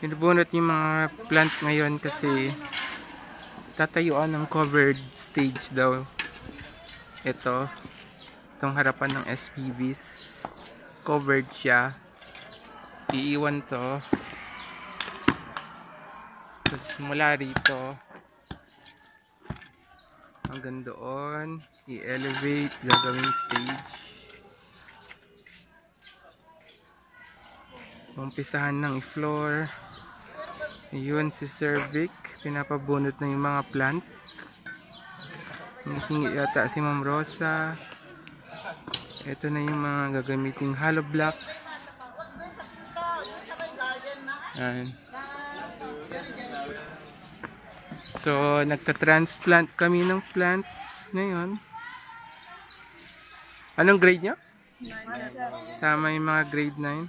Binubunot yung mga plant ngayon kasi tatayuan ng covered stage daw. Itong harapan ng SPVs. Covered siya. Iiwan to. Tapos mula rito hanggang doon, i-elevate, gagawing stage. Umpisahan ng i-floor. Ayun si Sir Vic, pinapabunot na yung mga plant. Hingi yata si Ma'am Rosa. Ito na yung mga gagamiting hollow blocks. Ayan. So, nagka-transplant kami ng plants ngayon. Anong grade nyo? 9. Sama yung mga grade 9.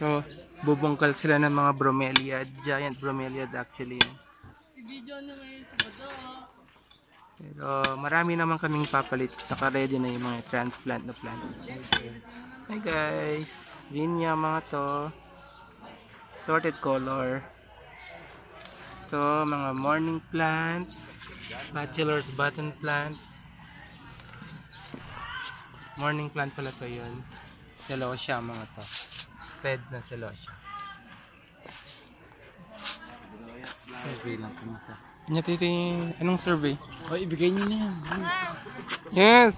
So, bubungkal sila ng mga bromeliad. Giant bromeliad actually. Pero marami naman kaming papalit. Saka ready na yung mga transplant na plant. Okay. Hi guys! Vinya mga to. Sorted color. Ito mga morning plant. Bachelor's button plant. Morning plant pala to yun. Celosia mga to. Red na celosia. Survey lang kumasa. Anong survey? O, ibigay niyo na yan. Yes!